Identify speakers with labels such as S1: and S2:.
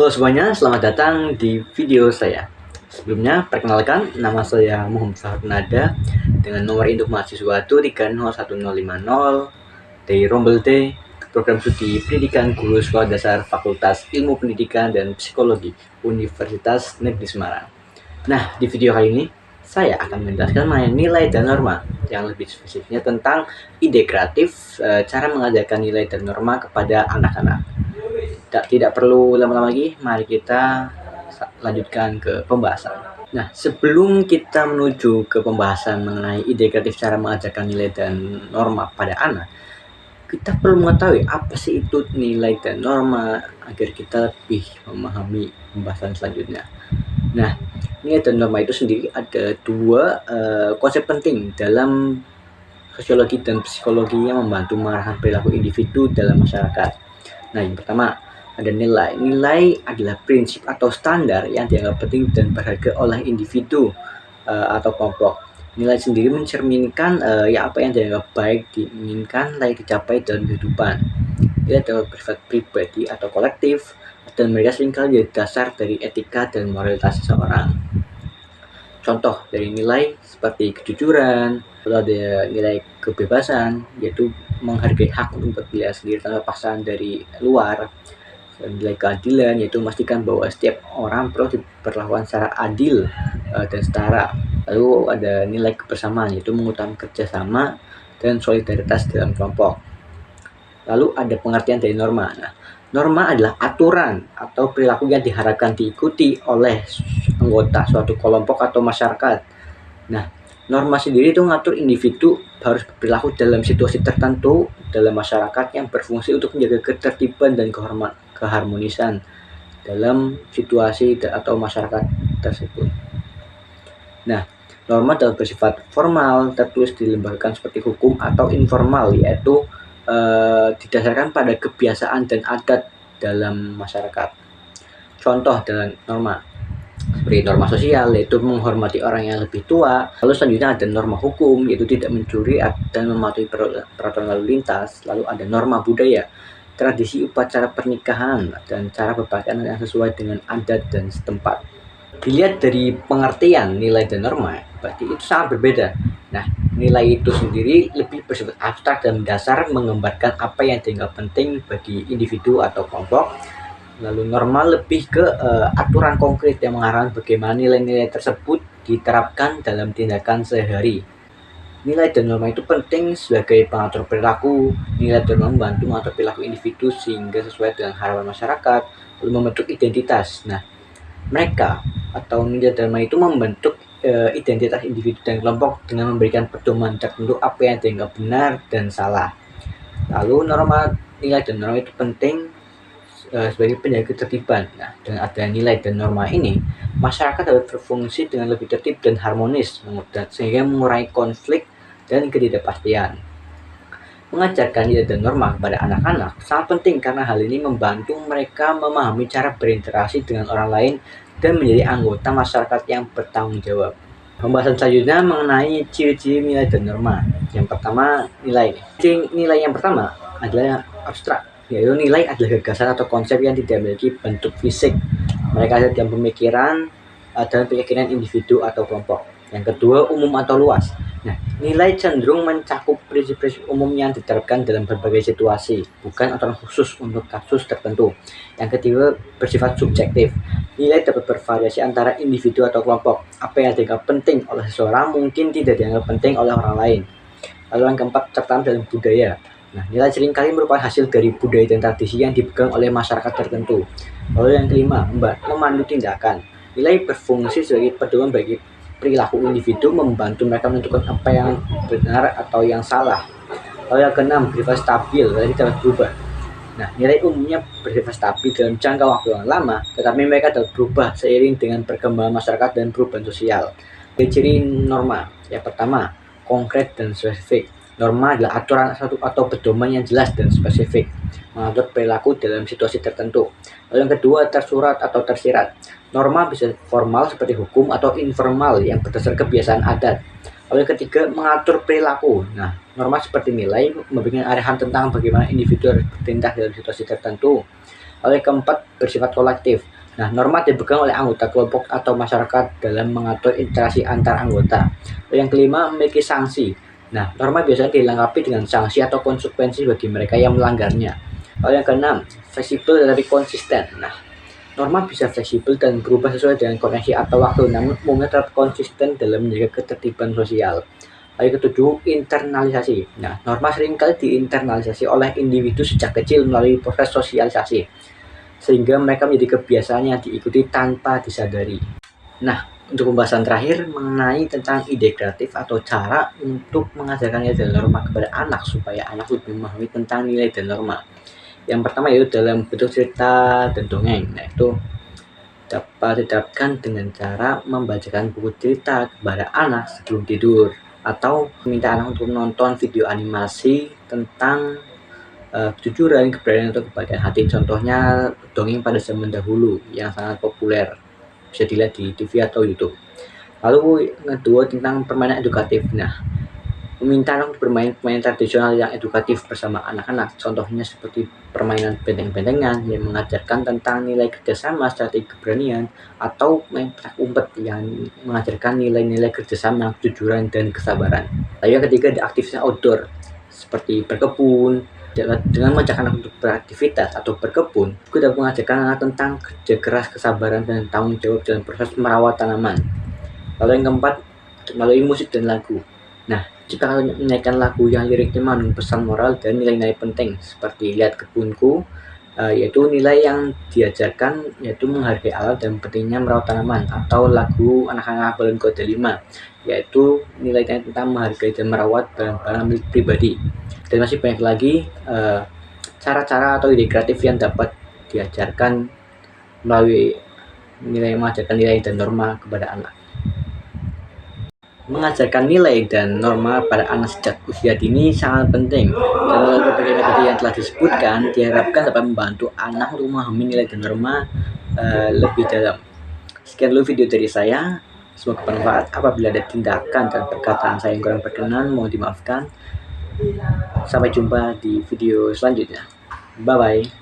S1: Halo semuanya, selamat datang di video saya. Sebelumnya, perkenalkan, nama saya Muhammad Fahad Nada dengan nomor induk mahasiswa 2301050 dari Rombel D, program studi Pendidikan Guru Sekolah Dasar Fakultas Ilmu Pendidikan dan Psikologi Universitas Negeri Semarang. Nah, di video kali ini, saya akan menjelaskan mengenai nilai dan norma yang lebih spesifiknya tentang ide kreatif, cara mengajarkan nilai dan norma kepada anak-anak. Tidak perlu lama-lama lagi, mari kita lanjutkan ke pembahasan. Nah, sebelum kita menuju ke pembahasan mengenai ide kreatif cara mengajarkan nilai dan norma pada anak, kita perlu mengetahui apa sih itu nilai dan norma agar kita lebih memahami pembahasan selanjutnya. Nah, nilai dan norma itu sendiri ada dua konsep penting dalam sosiologi dan psikologi yang membantu mengarahkan perilaku individu dalam masyarakat. Nah, yang pertama ada nilai. Nilai adalah prinsip atau standar yang dianggap penting dan berharga oleh individu atau kelompok. Nilai sendiri mencerminkan apa yang dianggap baik, diinginkan, layak dicapai dalam kehidupan. Nilai dapat bersifat pribadi atau kolektif, dan mereka seringkali jadi dasar dari etika dan moralitas seseorang. Contoh dari nilai seperti kejujuran, lalu ada nilai kebebasan, yaitu menghargai hak untuk berpilihan sendiri tanpa paksaan dari luar. Dan nilai keadilan, yaitu memastikan bahwa setiap orang perlu diperlakukan secara adil dan setara. Lalu ada nilai kebersamaan, yaitu mengutamakan kerjasama dan solidaritas dalam kelompok. Lalu ada pengertian dari norma. Nah, norma adalah aturan atau perilaku yang diharapkan diikuti oleh anggota suatu kelompok atau masyarakat. Nah, norma sendiri itu mengatur individu harus berperilaku dalam situasi tertentu dalam masyarakat yang berfungsi untuk menjaga ketertiban dan keharmonisan dalam situasi atau masyarakat tersebut. Nah, norma dapat bersifat formal, tertulis di lembaga seperti hukum, atau informal, yaitu didasarkan pada kebiasaan dan adat dalam masyarakat. Contoh dalam norma seperti norma sosial, yaitu menghormati orang yang lebih tua. Lalu selanjutnya ada norma hukum, yaitu tidak mencuri dan mematuhi peraturan lalu lintas. Lalu ada norma budaya, tradisi upacara pernikahan dan cara berpakaian yang sesuai dengan adat dan setempat. Dilihat dari pengertian nilai dan norma, berarti itu sangat berbeda. Nah, nilai itu sendiri lebih bersifat abstrak dan dasar, menggambarkan apa yang dianggap penting bagi individu atau kelompok. Lalu norma lebih ke aturan konkret yang mengarahkan bagaimana nilai-nilai tersebut diterapkan dalam tindakan sehari. Nilai dan norma itu penting sebagai pengatur perilaku. Nilai dan norma membantu mengatur perilaku individu sehingga sesuai dengan harapan masyarakat, lalu membentuk identitas. Nah, mereka atau nilai dan norma itu membentuk identitas individu dan kelompok dengan memberikan pedoman tertentu apa yang dianggap benar dan salah. Lalu nilai dan norma itu penting sebagai penjaga ketertiban. Nah, dengan adanya nilai dan norma ini, masyarakat dapat berfungsi dengan lebih tertib dan harmonis, sehingga mengurangi konflik dan ketidakpastian. Mengajarkan nilai dan norma kepada anak-anak sangat penting karena hal ini membantu mereka memahami cara berinteraksi dengan orang lain dan menjadi anggota masyarakat yang bertanggung jawab. Pembahasan selanjutnya mengenai ciri-ciri nilai dan norma. Yang pertama, nilai. Ciri nilai yang pertama adalah abstrak, yaitu nilai adalah gagasan atau konsep yang tidak memiliki bentuk fisik. Mereka ada dalam pemikiran dan keyakinan individu atau kelompok. Yang kedua, umum atau luas. Nah, nilai cenderung mencakup prinsip-prinsip umum yang diterapkan dalam berbagai situasi, bukan aturan khusus untuk kasus tertentu. Yang ketiga, bersifat subjektif. Nilai dapat bervariasi antara individu atau kelompok. Apa yang dianggap penting oleh seseorang mungkin tidak dianggap penting oleh orang lain. Lalu yang keempat, tertanam dalam budaya. Nah, nilai seringkali merupakan hasil dari budaya dan tradisi yang dipegang oleh masyarakat tertentu. Lalu yang kelima, memandu tindakan. Nilai berfungsi sebagai pedoman bagi perilaku individu, membantu mereka menentukan apa yang benar atau yang salah. Lalu yang keenam, bersifat stabil, jadi dapat berubah. Nah, nilai umumnya bersifat stabil dalam jangka waktu yang lama, tetapi mereka dapat berubah seiring dengan perkembangan masyarakat dan perubahan sosial. Ciri norma, yang pertama, konkret dan spesifik. Norma adalah aturan atau pedoman yang jelas dan spesifik, mengatur perilaku dalam situasi tertentu. Lalu yang kedua, tersurat atau tersirat. Norma bisa formal seperti hukum atau informal yang berdasar kebiasaan adat. Lalu yang ketiga, mengatur perilaku. Nah, norma seperti nilai memberikan arahan tentang bagaimana individu harus bertindak dalam situasi tertentu. Lalu yang keempat, bersifat kolektif. Nah, norma dipegang oleh anggota kelompok atau masyarakat dalam mengatur interaksi antar anggota. Lalu yang kelima, memiliki sanksi. Nah, norma biasanya dilengkapi dengan sanksi atau konsekuensi bagi mereka yang melanggarnya. Lalu yang keenam, fleksibel tapi konsisten. Nah, norma bisa fleksibel dan berubah sesuai dengan kondisi atau waktu, namun umumnya tetap konsisten dalam menjaga ketertiban sosial. Lalu yang ketujuh, internalisasi. Nah, norma seringkali diinternalisasi oleh individu sejak kecil melalui proses sosialisasi, sehingga mereka menjadi kebiasaan yang diikuti tanpa disadari. Nah, untuk pembahasan terakhir mengenai tentang ide kreatif atau cara untuk mengajarkan nilai dan norma kepada anak supaya anak lebih memahami tentang nilai dan norma. Yang pertama yaitu dalam bentuk cerita dan dongeng. Nah, itu dapat diterapkan dengan cara membacakan buku cerita kepada anak sebelum tidur, atau meminta anak untuk menonton video animasi tentang kejujuran, keberanian, atau kebahagiaan hati. Contohnya dongeng pada zaman dahulu yang sangat populer, bisa dilihat di TV atau YouTube. Lalu yang kedua tentang permainan edukatif. Nah, meminta anak untuk bermain permainan tradisional yang edukatif bersama anak-anak. Contohnya seperti permainan benteng-bentengan yang mengajarkan tentang nilai kerjasama, strategi keberanian, atau main petak umpet yang mengajarkan nilai-nilai kerjasama, kejujuran, dan kesabaran. Lalu yang ketiga ada aktivitas outdoor seperti berkebun. Dengan mengajak anak untuk beraktivitas atau berkebun, kita mengajarkan anak tentang kerja keras, kesabaran, dan tanggung jawab dalam proses merawat tanaman. Lalu yang keempat, melalui musik dan lagu. Nah, jika kalian menyanyikan lagu yang liriknya mengandung pesan moral dan nilai-nilai penting seperti Lihat Kebunku, yaitu nilai yang diajarkan yaitu menghargai alam dan pentingnya merawat tanaman, atau lagu Anak-anak Balon Kode 5, yaitu nilai-nilai tentang menghargai dan merawat barang-barang milik pribadi. Dan masih banyak lagi cara-cara atau ide kreatif yang dapat diajarkan melalui mengajarkan nilai dan norma kepada anak. Mengajarkan nilai dan norma pada anak sejak usia dini sangat penting. Dan berbagai metode yang telah disebutkan diharapkan dapat membantu anak untuk memahami nilai dan norma lebih dalam. Sekian dulu video dari saya. Semoga bermanfaat. Apabila ada tindakan dan perkataan saya yang kurang berkenan, mohon dimaafkan. Sampai jumpa di video selanjutnya. Bye-bye.